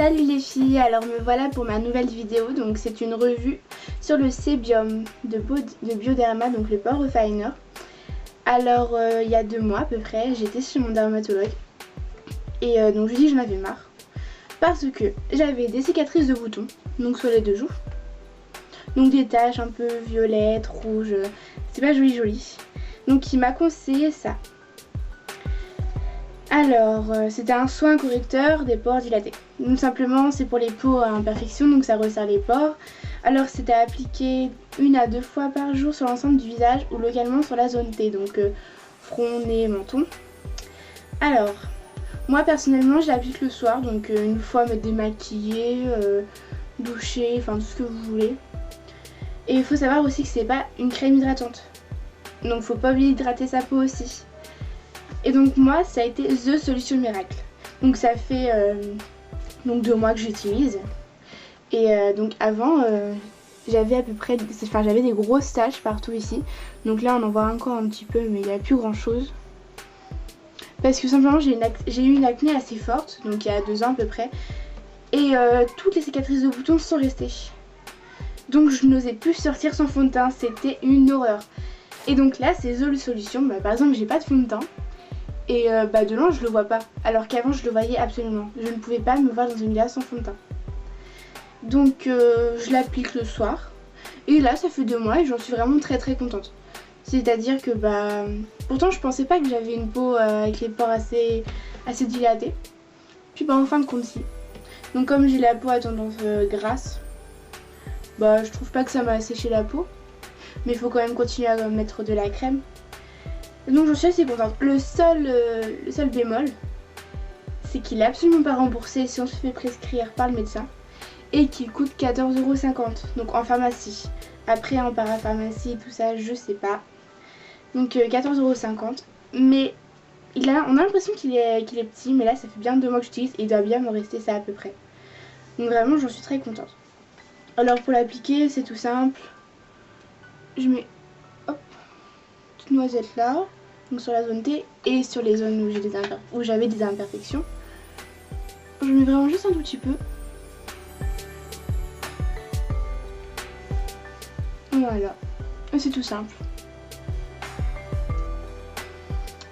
Salut les filles, alors me voilà pour ma nouvelle vidéo. Donc c'est une revue sur le sébium de Bioderma, donc le pore refiner. Alors il y a 2 mois à peu près, j'étais chez mon dermatologue et donc je lui ai dit que j'en avais marre parce que j'avais des cicatrices de boutons, donc sur les 2 joues, donc des taches un peu violettes, rouges, c'est pas joli. Donc il m'a conseillé ça. Alors, c'était un soin correcteur des pores dilatés. Donc simplement, c'est pour les peaux à imperfection, donc ça resserre les pores. Alors, c'était appliqué 1 à 2 fois par jour sur l'ensemble du visage ou localement sur la zone T, donc front, nez, menton. Alors, moi personnellement, je l'applique le soir, donc une fois me démaquiller, doucher, enfin tout ce que vous voulez. Et il faut savoir aussi que c'est pas une crème hydratante, donc faut pas oublier d'hydrater sa peau aussi. Et donc moi ça a été The Solution Miracle. Donc ça fait donc 2 mois que j'utilise. Et donc avant j'avais à peu près, j'avais des grosses taches partout ici. Donc là on en voit encore un petit peu, mais il n'y a plus grand chose. Parce que simplement j'ai eu une acné assez forte, donc il y a 2 ans à peu près. Et toutes les cicatrices de boutons sont restées. Donc je n'osais plus sortir sans fond de teint, c'était une horreur. Et donc là c'est The Solution, par exemple j'ai pas de fond de teint. Et de loin je le vois pas, alors qu'avant je le voyais absolument. Je ne pouvais pas me voir dans une glace sans fond de teint. Donc je l'applique le soir. Et là ça fait 2 mois et j'en suis vraiment très contente. C'est-à-dire que pourtant je pensais pas que j'avais une peau avec les pores assez dilatés. Puis en fin de compte si. Donc comme j'ai la peau à tendance grasse, je trouve pas que ça m'a asséché la peau. Mais il faut quand même continuer à mettre de la crème. Donc j'en suis assez contente. Le seul bémol, c'est qu'il est absolument pas remboursé si on se fait prescrire par le médecin et qu'il coûte 14,50 €, donc en pharmacie. Après en parapharmacie tout ça je sais pas. Donc 14,50 €, mais on a l'impression qu'il est petit, mais là ça fait bien 2 mois que j'utilise et il doit bien me rester ça à peu près. Donc vraiment j'en suis très contente. Alors pour l'appliquer c'est tout simple. Je mets petite noisette là, donc sur la zone T et sur les zones où j'avais des imperfections. Je mets vraiment juste un tout petit peu. Voilà, et c'est tout simple.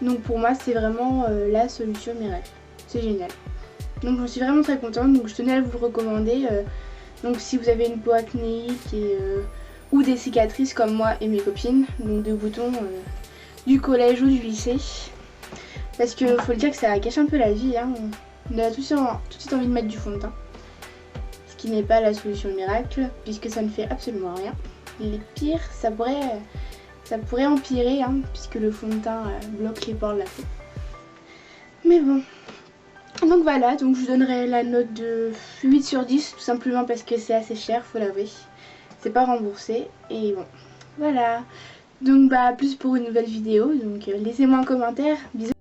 Donc pour moi c'est vraiment la solution miracle. C'est génial. Donc j'en suis vraiment très contente, donc je tenais à vous le recommander. Donc si vous avez une peau acnéique ou des cicatrices comme moi et mes copines, donc de boutons du collège ou du lycée, parce que faut le dire que ça gâche un peu la vie, hein. On a tout de suite envie de mettre du fond de teint, ce qui n'est pas la solution miracle puisque ça ne fait absolument rien. Les pires, ça pourrait empirer, hein, puisque le fond de teint bloque les pores de la peau. Mais bon, donc voilà, donc je vous donnerai la note de 8 sur 10 tout simplement parce que c'est assez cher, faut l'avouer. C'est pas remboursé et bon, voilà. Donc plus pour une nouvelle vidéo, donc laissez-moi un commentaire, bisous.